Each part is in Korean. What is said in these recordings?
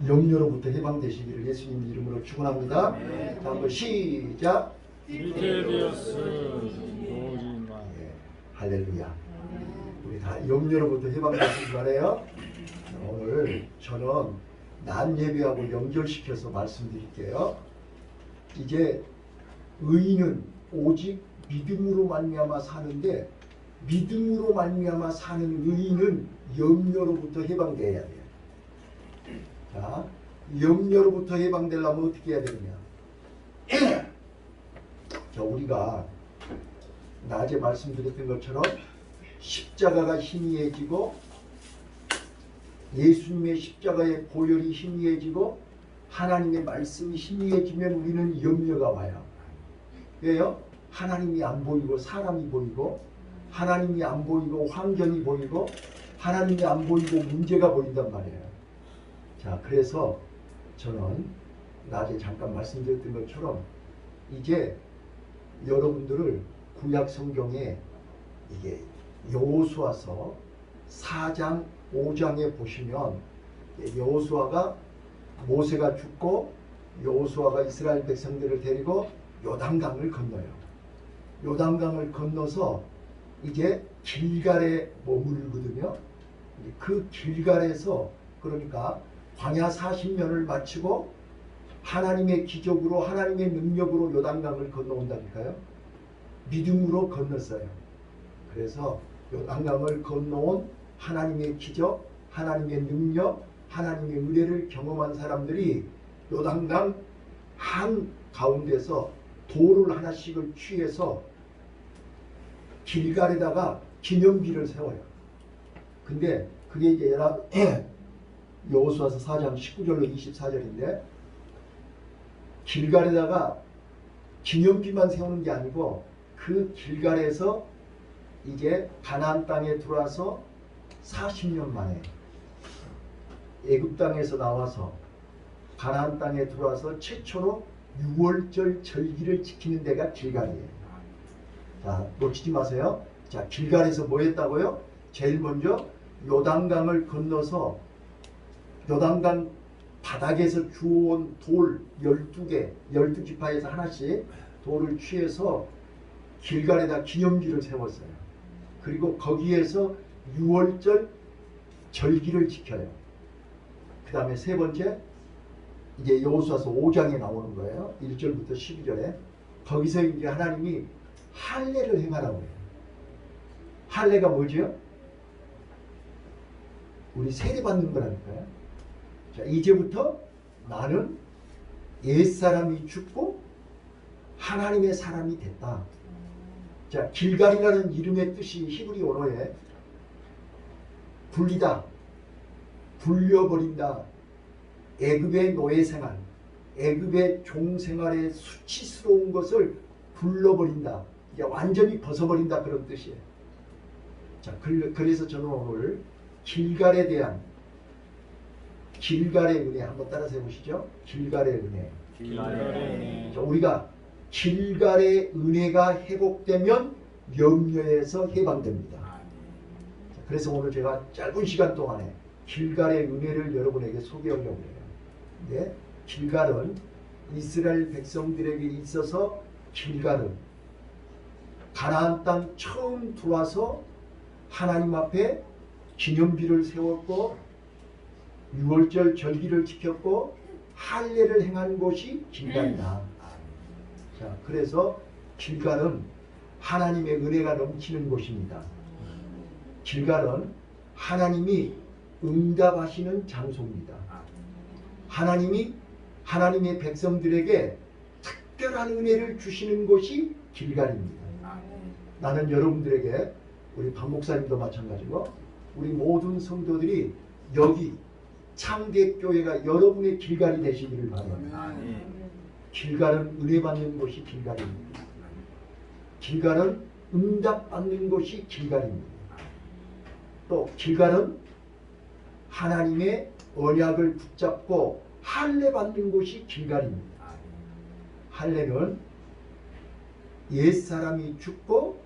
염려로부터 해방되시기를 예수님 이름으로 축원합니다. 자, 한번 시작. 이제 되었으리로다. 할렐루야. 우리 다 염려로부터 해방되시기 바래요. 오늘 저는 낮 예배하고 연결시켜서 말씀드릴게요. 이제 의인은 오직 믿음으로 말미암아 사는데, 믿음으로 말미암아 사는 의인은 염려로부터 해방돼야 돼요. 자, 염려로부터 해방되려면 어떻게 해야 되느냐? 자, 우리가 낮에 말씀드렸던 것처럼 십자가가 희미해지고, 예수님의 십자가의 보혈이 희미해지고, 하나님의 말씀이 희미해지면 우리는 염려가 와요. 왜요? 하나님이 안 보이고 사람이 보이고, 하나님이 안 보이고 환경이 보이고, 하나님이 안 보이고 문제가 보인단 말이에요. 자, 그래서 저는 낮에 잠깐 말씀드렸던 것처럼 이제 여러분들을 구약 성경에 이게 여호수아서 4장 5장에 보시면, 여호수아가 모세가 죽고 여호수아가 이스라엘 백성들을 데리고 요단강을 건너요. 요단강을 건너서 이제 길갈에 머무르거든요. 그 길갈에서, 그러니까 광야 40년을 마치고 하나님의 기적으로, 하나님의 능력으로 요단강을 건너온다니까요. 믿음으로 건넜어요. 그래서 요단강을 건너온 하나님의 기적, 하나님의 능력, 하나님의 은혜를 경험한 사람들이 요단강 한 가운데서 돌을 하나씩을 취해서 길갈에다가 기념비를 세워요. 근데 그게 이제 여호수아서 4장 19절로 24절인데, 길갈에다가 기념비만 세우는 게 아니고 그 길갈에서 이제 가나안 땅에 들어와서 40년 만에 애굽 땅에서 나와서 가나안 땅에 들어와서 최초로 6월절 절기를 지키는 데가 길갈이에요. 자, 놓치지 마세요. 자, 길갈에서 뭐 했다고요? 제일 먼저 요단강을 건너서 요단강 바닥에서 주워온 돌 12개, 12지파에서 하나씩 돌을 취해서 길갈에다 기념비를 세웠어요. 그리고 거기에서 6월절 절기를 지켜요. 그 다음에 세 번째, 이제 여호수아서 5장에 나오는 거예요. 1절부터 12절에. 거기서 이제 하나님이 할례를 행하라고 해요. 할례가 뭐죠? 우리 세례받는 거라니까요. 자, 이제부터 나는 옛사람이 죽고 하나님의 사람이 됐다. 자, 길갈이라는 이름의 뜻이 히브리 언어에 분리다, 불려버린다, 애굽의 노예생활, 애굽의 종생활의 수치스러운 것을 불러버린다, 이제 완전히 벗어버린다, 그런 뜻이에요. 자, 그래서 저는 오늘 길갈에 대한, 길갈의 은혜 한번 따라서 해보시죠. 길갈의 은혜. 자, 우리가 길갈의 은혜가 회복되면 염려에서 해방됩니다. 자, 그래서 오늘 제가 짧은 시간 동안에 길갈의 은혜를 여러분에게 소개하려고 해요. 네? 길갈은 이스라엘 백성들에게 있어서, 길갈은 가나안 땅 처음 들어와서 하나님 앞에 기념비를 세웠고 6월절 절기를 지켰고 할례를 행한 곳이 길갈이다. 자, 그래서 길갈은 하나님의 은혜가 넘치는 곳입니다. 길갈은 하나님이 응답하시는 장소입니다. 하나님이 하나님의 백성들에게 특별한 은혜를 주시는 곳이 길갈입니다. 나는 여러분들에게, 우리 박 목사님도 마찬가지고 우리 모든 성도들이 여기 창대교회가 여러분의 길갈이 되시기를 바랍니다. 길갈은 은혜 받는 곳이 길갈입니다. 길갈은 응답 받는 곳이 길갈입니다. 또 길갈은 하나님의 언약을 붙잡고 할례 받는 곳이 길갈입니다. 할례는 옛사람이 죽고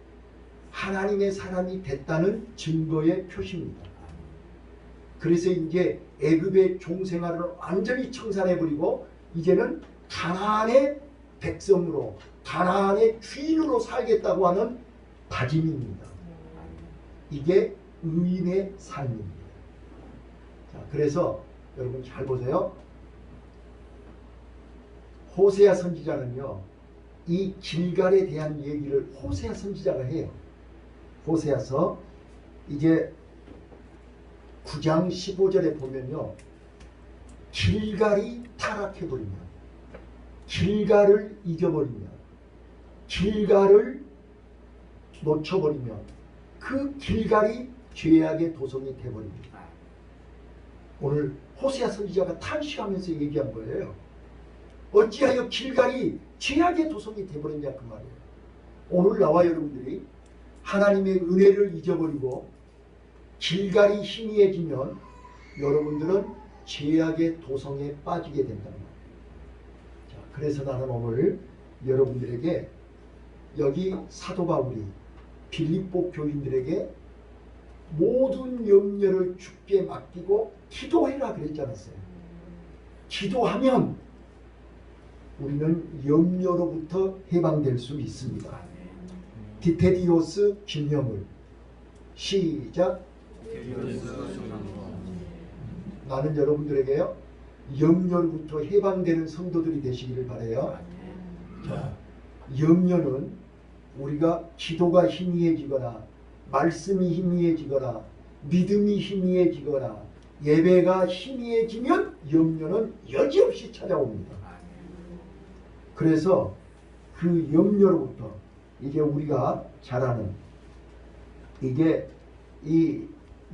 하나님의 사람이 됐다는 증거의 표시입니다. 그래서 이제 애굽의 종생활을 완전히 청산해버리고 이제는 가나안의 백성으로, 가나안의 주인으로 살겠다고 하는 다짐입니다. 이게 의인의 삶입니다. 자, 그래서 여러분 잘 보세요. 호세아 선지자는요, 이 길갈에 대한 얘기를 호세아 선지자가 해요. 호세아서 이제 9장 15절에 보면요, 길갈이 타락해버리면, 길갈을 잊어버리면, 길갈을 놓쳐버리면 그 길갈이 죄악의 도성이 되어버립니다. 오늘 호세아 선지자가 탄식하면서 얘기한 거예요. 어찌하여 길갈이 죄악의 도성이 되어버렸냐 그 말이에요. 오늘 나와 여러분들이 하나님의 은혜를 잊어버리고 길갈이 희미해지면 여러분들은 죄악의 도성에 빠지게 된다는 말이에요. 자, 그래서 나는 오늘 여러분들에게 여기 사도 바울이 빌립보 교인들에게 모든 염려를 주께 맡기고 기도해라 그랬지 않았어요. 기도하면 우리는 염려로부터 해방될 수 있습니다. 디테디오스 김영을 시작. 나는 여러분들에게요, 염려로부터 해방되는 성도들이 되시기를 바라요. 자, 염려는 우리가 기도가 희미해지거나 말씀이 희미해지거나 믿음이 희미해지거나 예배가 희미해지면 염려는 여지없이 찾아옵니다. 그래서 그 염려로부터 이제 우리가 잘 아는 이게 이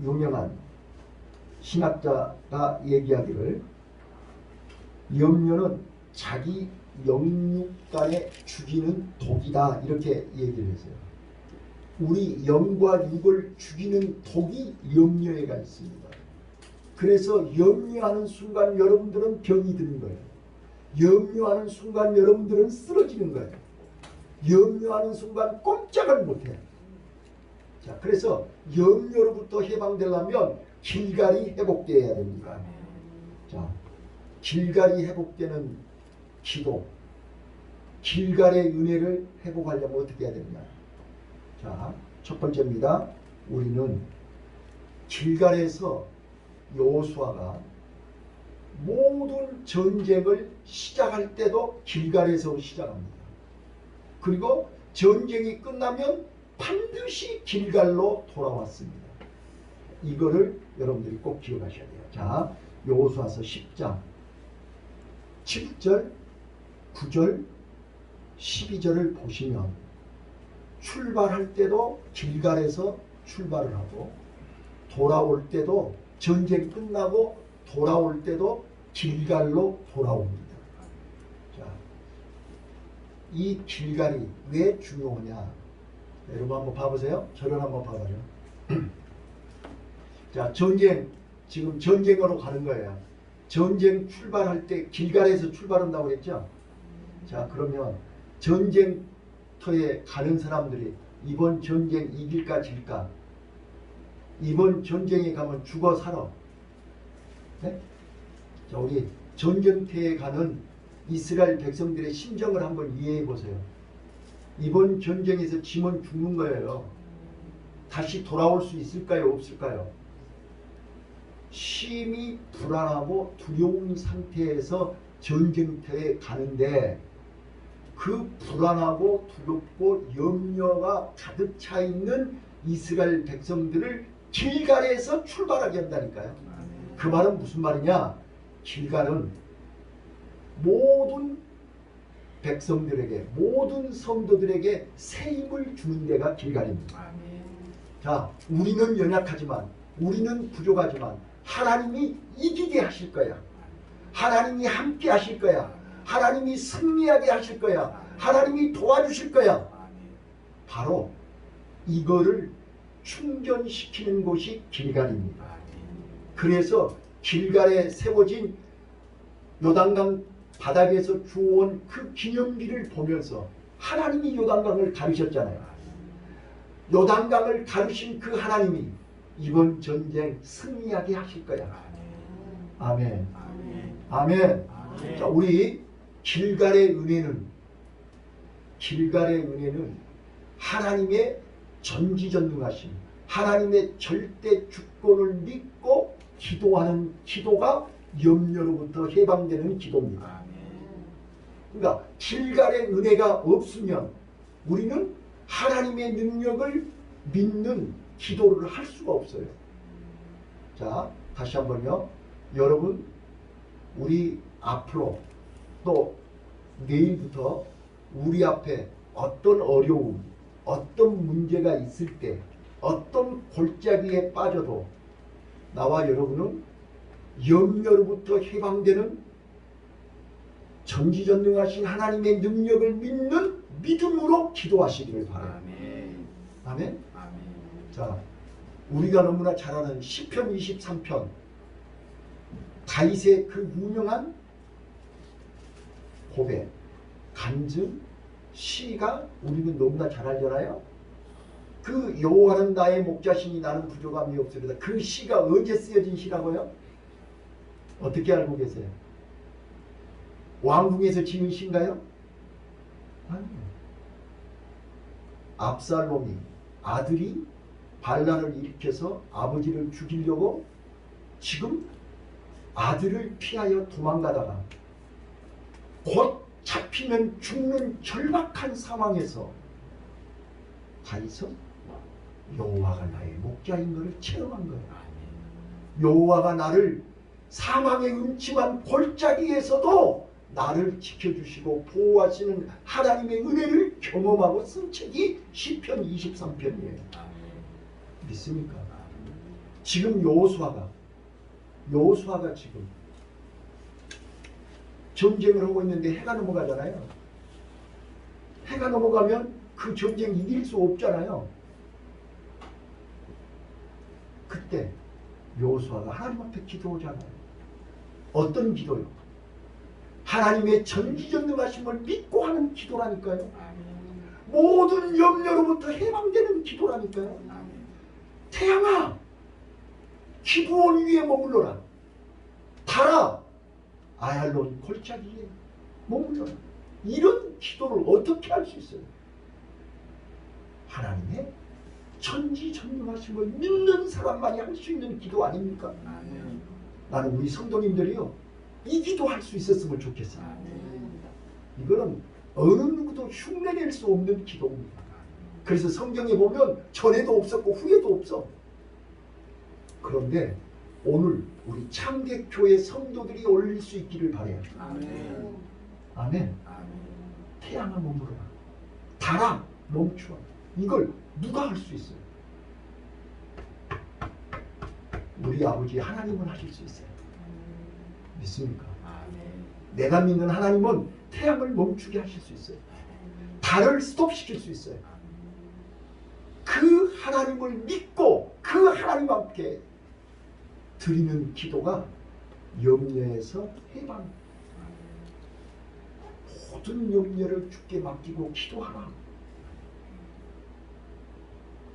유명한 신학자가 얘기하기를 염려는 자기 영육간에 죽이는 독이다 이렇게 얘기를 했어요. 우리 영과 육을 죽이는 독이 염려에가 있습니다. 그래서 염려하는 순간 여러분들은 병이 드는 거예요. 염려하는 순간 여러분들은 쓰러지는 거예요. 염려하는 순간 꼼짝을 못해요. 자, 그래서 염려로부터 해방되려면 길갈이 회복되어야 됩니다. 자, 길갈이 회복되는 기도, 길갈의 은혜를 회복하려면 어떻게 해야 되느냐. 자, 첫 번째입니다. 우리는 길갈에서 여호수아가 모든 전쟁을 시작할 때도 길갈에서 시작합니다. 그리고 전쟁이 끝나면 반드시 길갈로 돌아왔습니다. 이거를 여러분들이 꼭 기억하셔야 돼요. 자, 여호수아서 10장 7절, 9절, 12절을 보시면 출발할 때도 길갈에서 출발을 하고 돌아올 때도 전쟁 끝나고 돌아올 때도 길갈로 돌아옵니다. 자, 이 길갈이 왜 중요하냐? 여러분 한번 봐보세요. 저를 한번 봐봐요. 자, 전쟁, 지금 전쟁으로 가는 거예요. 전쟁 출발할 때 길갈에서 출발한다고 그랬죠? 자, 그러면 전쟁터에 가는 사람들이 이번 전쟁 이길까 질까? 이번 전쟁에 가면 죽어 살아. 네? 자, 우리 전쟁터에 가는 이스라엘 백성들의 심정을 한번 이해해 보세요. 이번 전쟁에서 지면 죽는 거예요. 다시 돌아올 수 있을까요? 없을까요? 심히 불안하고 두려운 상태에서 전쟁터에 가는데 그 불안하고 두렵고 염려가 가득 차 있는 이스라엘 백성들을 길갈에서 출발하게 한다니까요. 그 말은 무슨 말이냐? 길갈은 모든 백성들에게, 모든 성도들에게 새 힘을 주는 데가 길갈입니다. 자, 우리는 연약하지만, 우리는 부족하지만 하나님이 이기게 하실 거야. 하나님이 함께 하실 거야. 하나님이 승리하게 하실 거야. 하나님이 도와주실 거야. 바로 이거를 충전시키는 곳이 길갈입니다. 그래서 길갈에 세워진 요단강 바닥에서 주워온 그 기념비를 보면서 하나님이 요단강을 가르셨잖아요. 요단강을 가르신 그 하나님이 이번 전쟁 승리하게 하실 거야. 아멘. 아멘. 아멘. 아멘. 자, 우리 길갈의 은혜는 하나님의 전지전능하심, 하나님의 절대 주권을 믿고 기도하는 기도가 염려로부터 해방되는 기도입니다. 그러니까 길갈의 은혜가 없으면 우리는 하나님의 능력을 믿는 기도를 할 수가 없어요. 자, 다시 한번요. 여러분, 우리 앞으로 또 내일부터 우리 앞에 어떤 어려움, 어떤 문제가 있을 때, 어떤 골짜기에 빠져도 나와 여러분은 염려로부터 해방되는 전지전능하신 하나님의 능력을 믿는 믿음으로 기도하시기를 바라요. 아멘. 아멘. 아멘. 자, 우리가 너무나 잘 아는 시편 23편, 다윗의 그 유명한 고백, 간증, 시가 우리는 너무나 잘 알잖아요. 그 여호와는 나의 목자시니 나는 부족함이 없으리다. 그 시가 언제 쓰여진 시라고요? 어떻게 알고 계세요? 왕궁에서 지은 시인가요? 아니요. 압살롬이, 아들이 반란을 일으켜서 아버지를 죽이려고 지금 아들을 피하여 도망가다가 곧 잡히면 죽는 절박한 상황에서 다윗은 여호와가 나의 목자인 것을 체험한 거예요. 여호와가 나를 사망의 음침한 골짜기에서도 나를 지켜주시고 보호하시는 하나님의 은혜를 경험하고 쓴 책이 시편 23편이에요. 믿습니까? 지금 여호수아가 지금 전쟁을 하고 있는데 해가 넘어가잖아요. 해가 넘어가면 그 전쟁 이길 수 없잖아요. 그때 여호수아가 하나님 앞에 기도하잖아요. 어떤 기도요? 하나님의 전지전능하심을 믿고 하는 기도라니까요. 모든 염려로부터 해방되는 기도라니까요. 태양아, 기브온 위에 머물러라. 달아, 아얄론 골짜기에 머물러라. 이런 기도를 어떻게 할 수 있어요? 하나님의 전지전능하심을 믿는 사람만이 할 수 있는 기도 아닙니까? 나는 우리 성도님들이요, 이 기도 할 수 있었으면 좋겠어요. 이거는 어느 누구도 흉내낼 수 없는 기도입니다. 그래서 성경에 보면 전에도 없었고 후에도 없어. 그런데 오늘 우리 창대교회 성도들이 올릴 수 있기를 바라요. 아멘. 아멘. 태양아 머물러라. 달아 멈추어. 이걸 누가 할 수 있어요? 우리 아버지 하나님은 하실 수 있어요. 믿습니까? 내가 믿는 하나님은 태양을 멈추게 하실 수 있어요. 달을 스톱시킬 수 있어요. 그 하나님을 믿고 그 하나님 앞에 드리는 기도가 염려에서 해방. 모든 염려를 주께 맡기고 기도하라.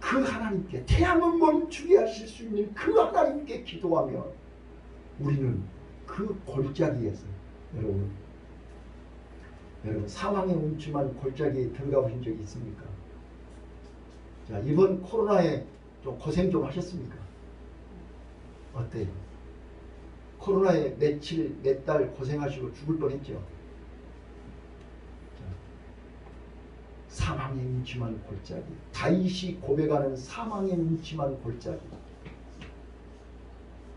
그 하나님께, 태양을 멈추게 하실 수 있는 그 하나님께 기도하면 우리는 그 골짜기에서, 여러분 사망의 음침한 골짜기에 들어가 보신 적이 있습니까? 자, 이번 코로나에 좀 고생 좀 하셨습니까? 어때요? 코로나에 며칠, 몇 달 고생하시고 죽을 뻔했죠? 사망의 음침한 골짜기, 다윗이 고백하는 사망의 음침한 골짜기,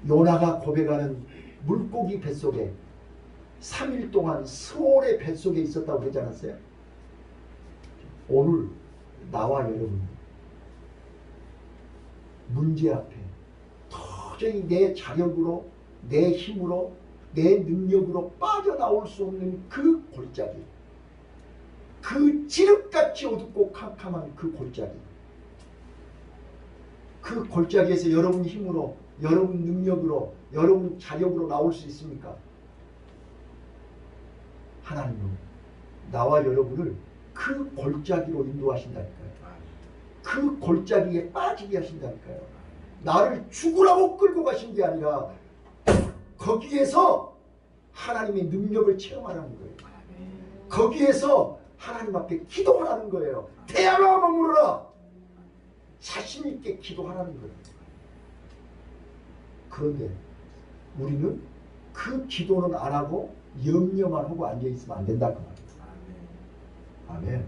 요나가 고백하는 물고기 뱃속에 3일 동안 스올의 뱃속에 있었다고 그러지 않았어요? 오늘 나와 여러분 문제 앞에 도저히 내 자력으로, 내 힘으로, 내 능력으로 빠져나올 수 없는 그 골짜기, 그 지륵같이 어둡고 캄캄한 그 골짜기, 그 골짜기에서 여러분 힘으로, 여러분 능력으로, 여러분 자력으로 나올 수 있습니까? 하나님은 나와 여러분을 그 골짜기로 인도하신다니까요. 그 골짜기에 빠지게 하신다니까요. 나를 죽으라고 끌고 가신 게 아니라 거기에서 하나님의 능력을 체험하라는 거예요. 거기에서 하나님 앞에 기도하라는 거예요. 태양아 머물러라. 자신 있게 기도하라는 거예요. 그런데 우리는 그 기도는 안 하고 염려만 하고 앉아 있으면 안 된다 그 말이에요. 아멘.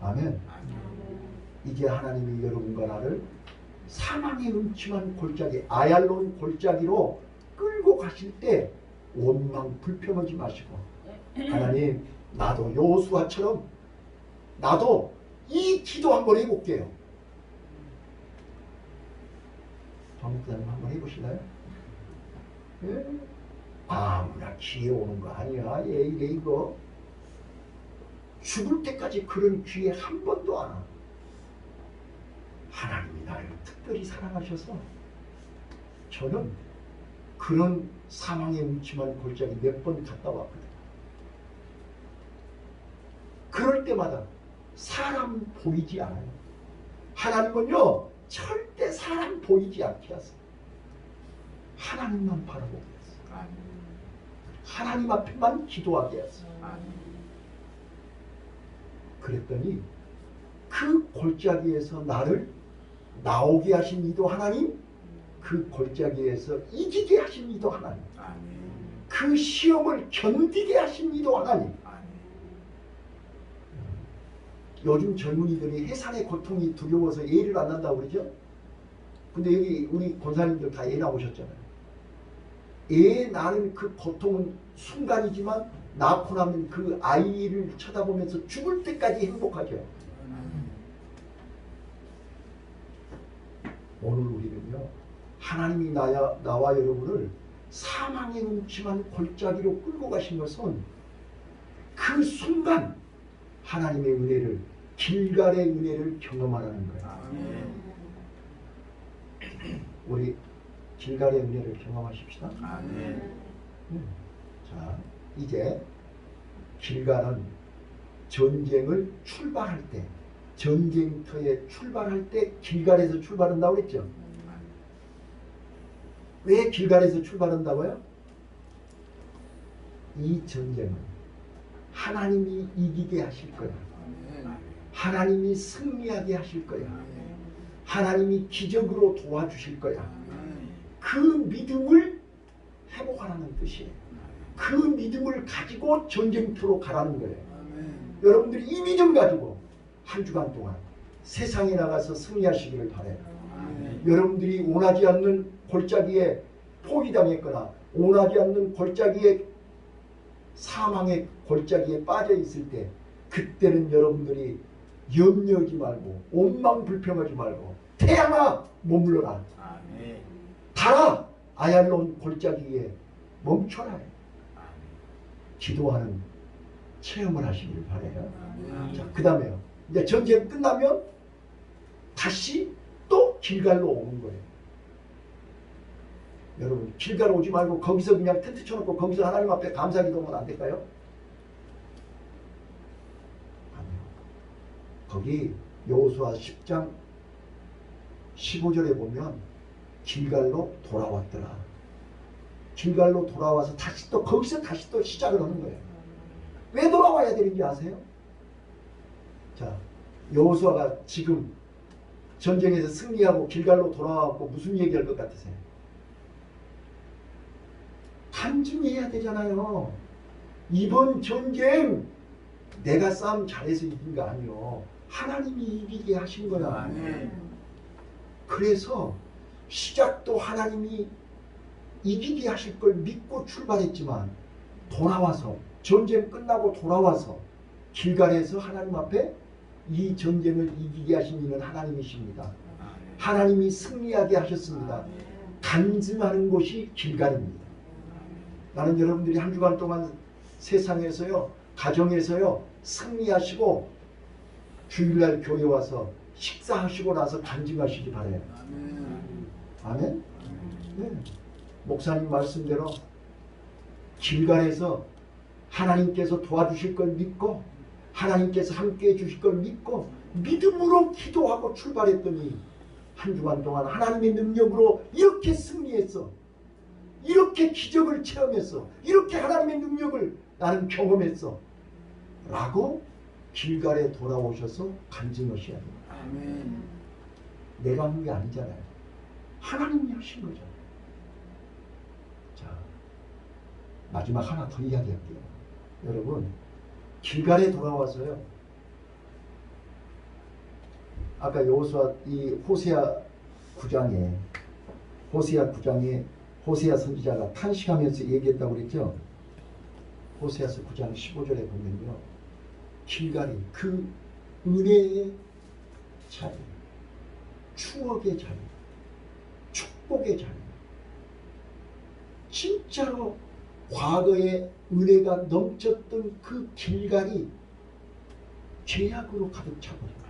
아멘. 이제 하나님이 여러분과 나를 사망의 음침한 골짜기, 아얄론 골짜기로 끌고 가실 때 원망 불평하지 마시고, 하나님 나도 여호수아처럼 나도 이 기도 한번 해볼게요. 박목사님 한번 해보실래요? 예? 아무나 기회 오는 거 아니야. 이게 이거 죽을 때까지 그런 기회 한 번도 안 와. 하나님이 나를 특별히 사랑하셔서 저는 그런 사망의 음침한 골짜기 몇 번 갔다 왔거든요. 그럴 때마다 사람 보이지 않아요. 하나님은요 절대 사람 보이지 않게 하세요. 하나님만 바라보게 했어요. 하나님 앞에만 기도하게 했어요. 그랬더니 그 골짜기에서 나를 나오게 하신 이도 하나님, 그 골짜기에서 이기게 하신 이도 하나님, 그 시험을 견디게 하신 이도 하나님. 요즘 젊은이들이 해산의 고통이 두려워서 애를 안 낳는다고 그러죠? 근데 여기 우리 권사님들 다 애 낳으셨잖아요. 애 낳는 그 고통은 순간이지만 낳고 나면 그 아이를 쳐다보면서 죽을 때까지 행복하죠. 오늘 우리는요, 하나님이 나와 여러분을 사망의 음침한 골짜기로 끌고 가신 것은 그 순간 하나님의 은혜를, 길갈의 은혜를 경험하라는 거예요. 우리 길갈의 은혜를 경험하십시다. 자, 이제 길갈은 전쟁을 출발할 때, 전쟁터에 출발할 때 길갈에서 출발한다고 그랬죠. 왜 길갈에서 출발한다고요? 이 전쟁은 하나님이 이기게 하실 거야. 하나님이 승리하게 하실 거야. 하나님이 기적으로 도와주실 거야. 그 믿음을 회복하라는 뜻이에요. 그 믿음을 가지고 전쟁터로 가라는 거예요. 여러분들이 이 믿음 가지고 한 주간 동안 세상에 나가서 승리하시기를 바라요. 여러분들이 원하지 않는 골짜기에 포기당했거나 원하지 않는 골짜기에, 사망의 골짜기에 빠져 있을 때, 그때는 여러분들이 염려하지 말고 원망 불평하지 말고 태양아 머물러라. 달아 아얄론 골짜기에 멈춰라. 기도하는 체험을 하시길 바라요. 자, 그 다음에요. 이제 전쟁 끝나면 다시 또 길갈로 오는 거예요. 여러분 길갈 오지 말고 거기서 그냥 텐트 쳐놓고 거기서 하나님 앞에 감사기도하면 안 될까요? 아니요. 거기 여호수아 10장 15절에 보면 길갈로 돌아왔더라. 길갈로 돌아와서 다시 또 거기서 다시 또 시작을 하는 거예요. 왜 돌아와야 되는지 아세요? 자, 여호수아가 지금 전쟁에서 승리하고 길갈로 돌아와서 무슨 얘기할 것 같으세요? 단순히 해야 되잖아요. 이번 전쟁 내가 싸움 잘해서 이긴 거 아니요. 하나님이 이기게 하신 거야. 그래서 시작도 하나님이 이기게 하실 걸 믿고 출발했지만 돌아와서, 전쟁 끝나고 돌아와서 길갈에서 하나님 앞에 이 전쟁을 이기게 하신 이는 하나님이십니다. 하나님이 승리하게 하셨습니다. 간증하는 곳이 길갈입니다. 나는 여러분들이 한 주간 동안 세상에서요, 가정에서요 승리하시고 주일날 교회 와서 식사하시고 나서 간증하시기 바라요. 아멘? 네. 목사님 말씀대로 길갈에서 하나님께서 도와주실 걸 믿고, 하나님께서 함께해 주실 걸 믿고 믿음으로 기도하고 출발했더니 한 주간 동안 하나님의 능력으로 이렇게 승리했어. 이렇게 기적을 체험했어. 이렇게 하나님의 능력을 나는 경험했어. 라고 길갈에 돌아오셔서 간증하셔야 돼요. 아멘. 내가 한 게 아니잖아요. 하나님이 하신 거잖아요. 자, 마지막 하나 더 이야기할게요. 여러분, 길갈에 돌아와서요. 아까 여호수아 이 호세아 9장에 호세아 선지자가 탄식하면서 얘기했다고 그랬죠. 호세아서 9장 15절에 보면요. 길갈이 그 은혜의 자리, 추억의 자리, 축복의 자리, 진짜로 과거에 은혜가 넘쳤던 그 길갈이 죄악으로 가득 차버려요.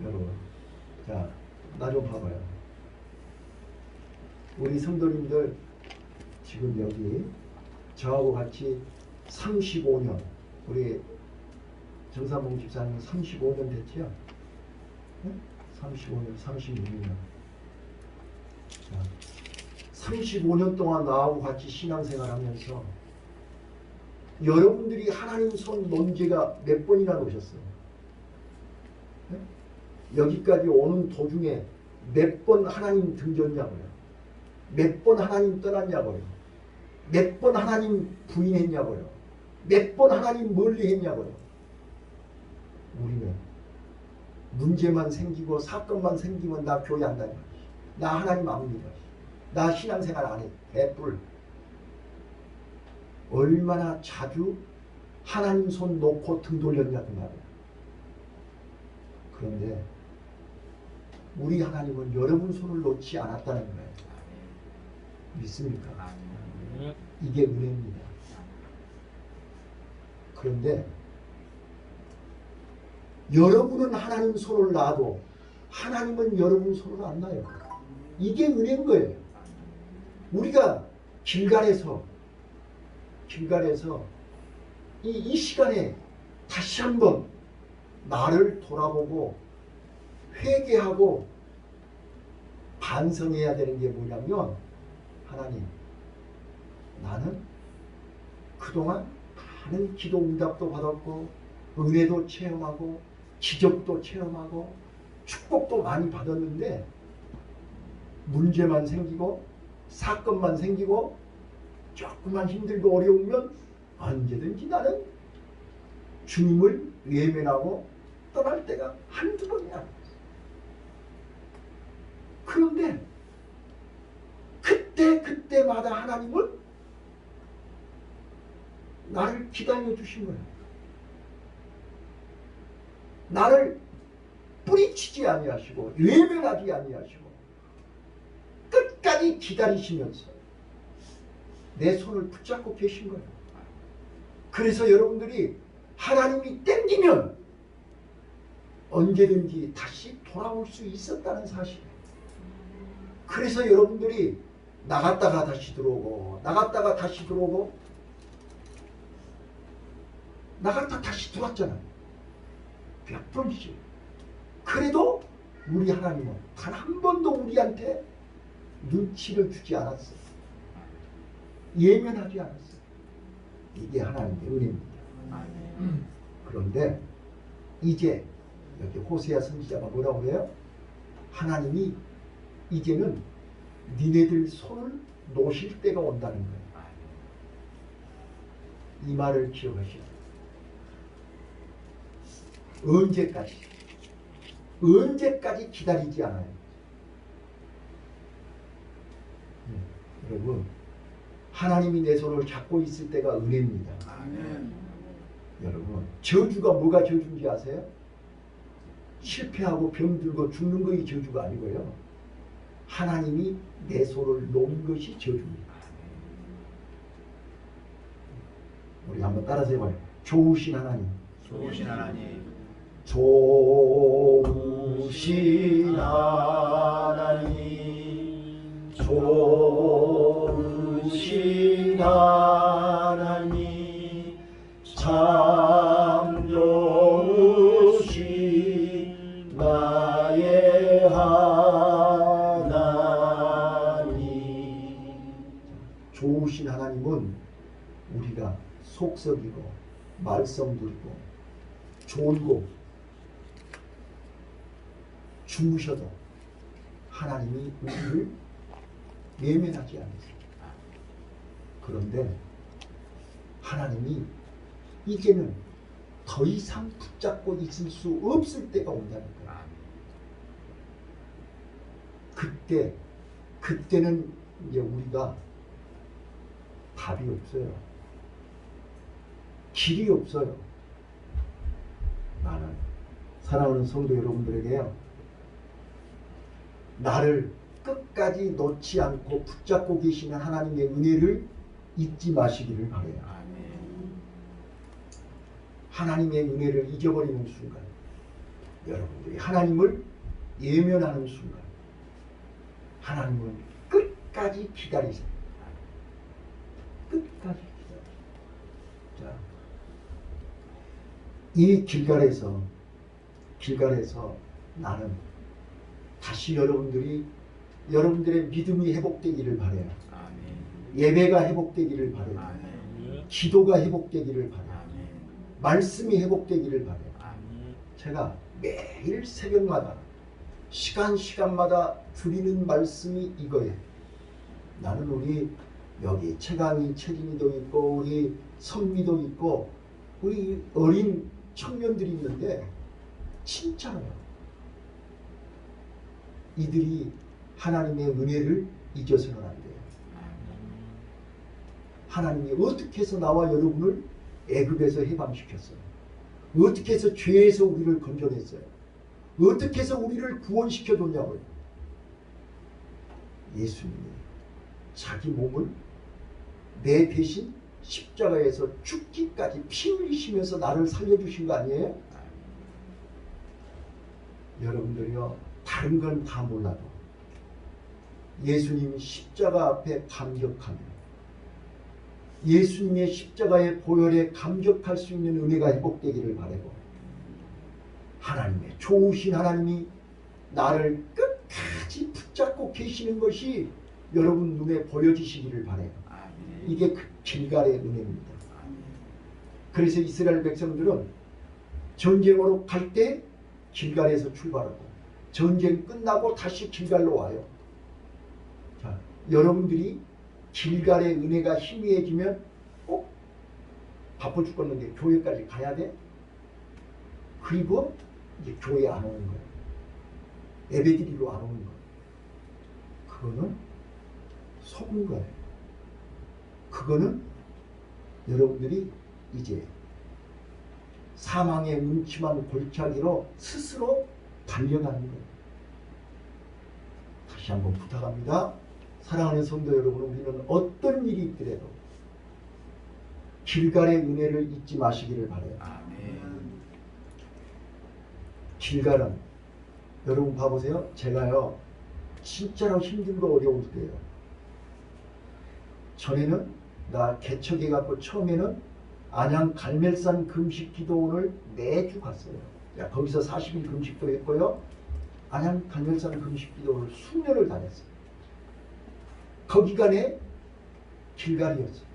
여러분, 자, 나 좀 봐봐요. 우리 성도님들 지금 여기 저하고 같이 35년, 우리 정삼봉 집사님 35년 됐죠? 네? 35년, 36년. 자, 35년 동안 나하고 같이 신앙생활 하면서 여러분들이 하나님 손 논제가 몇 번이나 오셨어요? 네? 여기까지 오는 도중에 몇 번 하나님 등졌냐고요? 몇 번 하나님 떠났냐고요? 몇 번 하나님 부인했냐고요? 몇 번 하나님 멀리 했냐고요? 우리는 문제만 생기고 사건만 생기면 나 교회 안 다녀. 나 하나님 안 믿어. 나 신앙생활 안 해. 개뿔. 얼마나 자주 하나님 손 놓고 등 돌렸냐고 말이야. 그런데 우리 하나님은 여러분 손을 놓지 않았다는 거예요. 믿습니까? 이게 은혜입니다. 그런데 여러분은 하나님 손을 놔도 하나님은 여러분 손을 안 놔요. 이게 은혜인 거예요. 우리가 길갈에서 이 시간에 다시 한번 나를 돌아보고 회개하고 반성해야 되는 게 뭐냐면, 하나님, 나는 그동안 많은 기도 응답도 받았고 은혜도 체험하고 기적도 체험하고 축복도 많이 받았는데 문제만 생기고 사건만 생기고 조금만 힘들고 어려우면 언제든지 나는 주님을 외면하고 떠날 때가 한두 번이야. 그런데 그때마다 하나님은 나를 기다려 주신 거예요. 나를 뿌리치지 아니하시고 외면하지 아니하시고 끝까지 기다리시면서 내 손을 붙잡고 계신 거예요. 그래서 여러분들이 하나님이 땡기면 언제든지 다시 돌아올 수 있었다는 사실이에요. 그래서 여러분들이 나갔다가 다시 들어오고 나갔다가 다시 들어오고 나갔다 다시 들어왔잖아요. 몇 번씩. 그래도 우리 하나님은 단 한 번도 우리한테 눈치를 주지 않았어요. 예면하지 않았어요. 이게 하나님의 은혜입니다. 그런데 이제 여기 호세아 선지자가 뭐라고 그래요? 하나님이 이제는 니네들 손을 놓으실 때가 온다는 거예요. 이 말을 기억하셔야 돼요. 언제까지 기다리지 않아요. 여러분, 하나님이 내 손을 잡고 있을 때가 은혜입니다. 아멘. 여러분, 저주가 뭐가 저주인지 아세요? 실패하고 병들고 죽는 것이 저주가 아니고요. 하나님이 내 손을 놓은 것이 저주입니다. 우리 한번 따라서 해봐요. 좋으신 하나님. 좋으신 하나님. 좋으신 하나님. 좋으신 하나님. 참 좋으신 하나님. 좋으신 하나님은 우리가 속썩이고 말썽 부리고 졸고 주무셔도 하나님이 우리를 외면하지 않으세요. 그런데 하나님이 이제는 더 이상 붙잡고 있을 수 없을 때가 온다는 거예요. 그때는 이제 우리가 답이 없어요. 길이 없어요. 나는 사랑하는 성도 여러분들에게요, 나를 끝까지 놓지 않고 붙잡고 계시는 하나님의 은혜를 잊지 마시기를 바라요. 하나님의 은혜를 잊어버리는 순간, 여러분들이 하나님을 예면하는 순간, 하나님은 끝까지 기다리세요. 끝까지 기다리세요. 자, 이 길갈에서 나는 다시 여러분들의 믿음이 회복되기를 바라요. 예배가 회복되기를 바라요. 기도가 회복되기를 바라요. 말씀이 회복되기를 바라요. 제가 매일 새벽마다 시간마다 드리는 말씀이 이거예요. 나는 우리 여기 최강희, 최진이도 있고 우리 성미도 있고 우리 어린 청년들이 있는데 진짜로요. 이들이 하나님의 은혜를 잊어서는 안 돼요. 하나님이 어떻게 해서 나와 여러분을 애굽에서 해방시켰어요? 어떻게 해서 죄에서 우리를 건져냈어요? 어떻게 해서 우리를 구원시켜줬냐고요? 예수님이 자기 몸을 내 대신 십자가에서 죽기까지 피 흘리시면서 나를 살려주신 거 아니에요? 여러분들이요, 다른 건 다 몰라도 예수님 십자가 앞에 감격하며 예수님의 십자가의 보혈에 감격할 수 있는 은혜가 회복되기를 바라고, 하나님의 좋으신 하나님이 나를 끝까지 붙잡고 계시는 것이 여러분 눈에 보여지시기를 바라요. 이게 그 길갈의 은혜입니다. 그래서 이스라엘 백성들은 전쟁으로 갈 때 길갈에서 출발하고 전쟁 끝나고 다시 길갈로 와요. 자, 여러분들이 길갈의 은혜가 희미해지면 꼭 바빠 죽겠는데 교회까지 가야 돼? 그리고 이제 교회 안 오는 거예요. 예배드리러 안 오는 거예요. 그거는 속은 거예요. 그거는 여러분들이 이제 사망의 음침한 골짜기로 스스로 달려가는 거예요. 다시 한번 부탁합니다. 사랑하는 성도 여러분, 우리는 어떤 일이 있더라도 길갈의 은혜를 잊지 마시기를 바라요. 길갈은 여러분 봐보세요. 제가요 진짜로 힘들고 어려울 때예요. 전에는 나 개척해 갖고 처음에는 안양 갈멜산 금식 기도원을 매주 갔어요. 야, 거기서 40일 금식도 했고요. 안양 갈멜산 금식 기도원을 수년을 다녔어요. 거기가 내 길갈이었어요.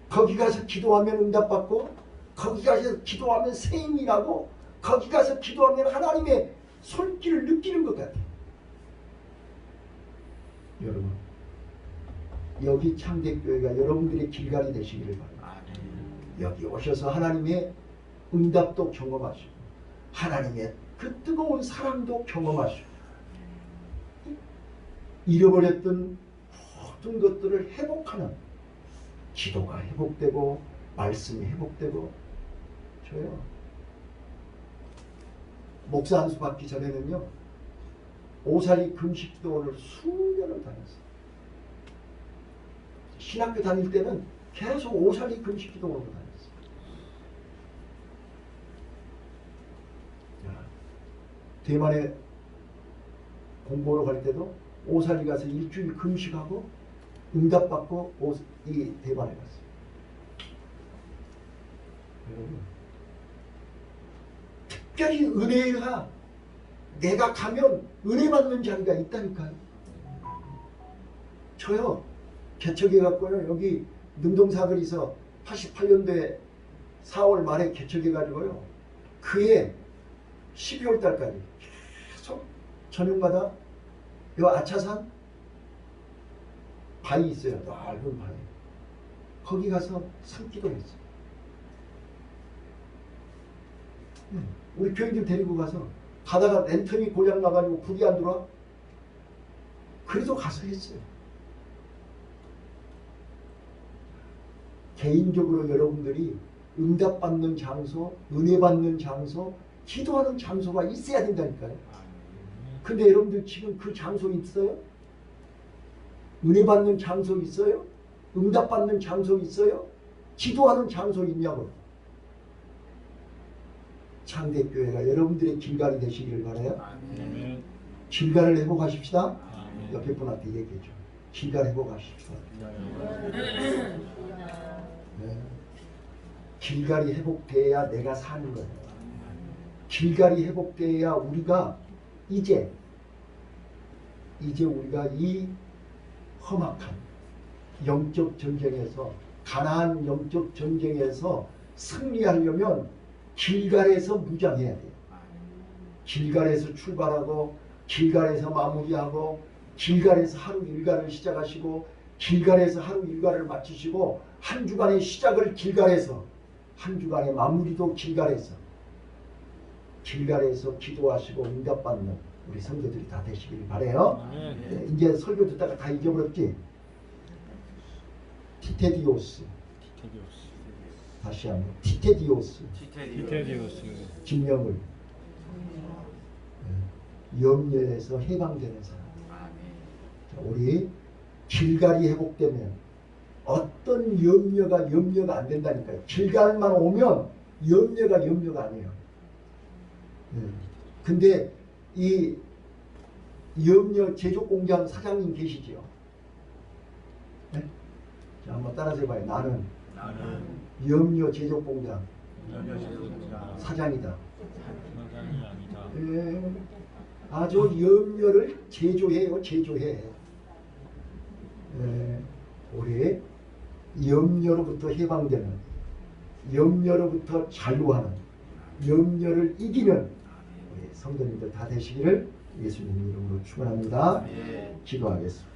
거기 가서 기도하면 응답받고, 거기 가서 기도하면 새 힘이 나고, 거기 가서 기도하면 하나님의 손길을 느끼는 것 같아요. 여러분, 여기 창대교회가 여러분들의 길갈이 되시기를 바랍니다. 여기 오셔서 하나님의 응답도 경험하시고 하나님의 그 뜨거운 사랑도 경험하시고 잃어버렸던 모든 것들을 회복하는, 기도가 회복되고 말씀이 회복되고. 저요 목사 한 수 받기 전에는요 오사리 금식기도원을 수년을 다녔어요. 신학교 다닐 때는 계속 오사리 금식기도원으로 다녔어요. 대만에 공부하러 갈 때도 오사리 가서 일주일 금식하고 응답받고 이 대만에 갔어요. 여러분, 특별히 은혜가 내가 가면 은혜 받는 자리가 있다니까요. 저요, 개척해 갖고요, 여기 능동사거리에서 88년도에 4월 말에 개척해 가지고요, 그해 12월 달까지 계속 저녁마다 요 아차산 바위 있어요. 넓은 바위. 거기 가서 산기도 했어요. 우리 교인들 데리고 가서 가다가 랜턴이 고장 나가지고 불이 안 들어와. 그래도 가서 했어요. 개인적으로 여러분들이 응답받는 장소, 은혜 받는 장소, 기도하는 장소가 있어야 된다니까요. 근데 여러분들 지금 그 장소 있어요? 은혜 받는 장소 있어요? 응답 받는 장소 있어요? 기도하는 장소 있냐고. 창대교회가 여러분들의 길갈이 되시기를 바라요. 아멘. 길갈을 회복하십시다. 아멘. 옆에 분한테 얘기해줘. 길갈 회복하십시다. 네. 길갈이 회복돼야 내가 사는 거예요. 길갈이 회복돼야 우리가 이제 우리가 이 험악한 영적 전쟁에서, 가나안 영적 전쟁에서 승리하려면 길갈에서 무장해야 돼요. 길갈에서 출발하고, 길갈에서 마무리하고, 길갈에서 하루 일과를 시작하시고, 길갈에서 하루 일과를 마치시고, 한 주간의 시작을 길갈에서, 한 주간의 마무리도 길갈에서, 길갈에서 기도하시고 응답받는 우리 성도들이 다 되시길 바라요. 네, 이제 설교 듣다가 다 잊어버렸지? 티테디오스. 다시 한번 티테디오스. 김영을. 염려에서 해방되는 사람. 자, 우리 길갈이 회복되면 어떤 염려가 안 된다니까요. 길갈만 오면 염려가 아니에요. 근데 이 염려 제조공장 사장님 계시죠? 네? 자, 한번 따라서 해봐요. 나는 염려 제조공장 사장이다. 아주 염려를 제조해요. 우리 염려로부터 해방되는, 염려로부터 자유하는, 염려를 이기는 우리 성도님들 다 되시기를 예수님 이름으로 축원합니다. 기도하겠습니다.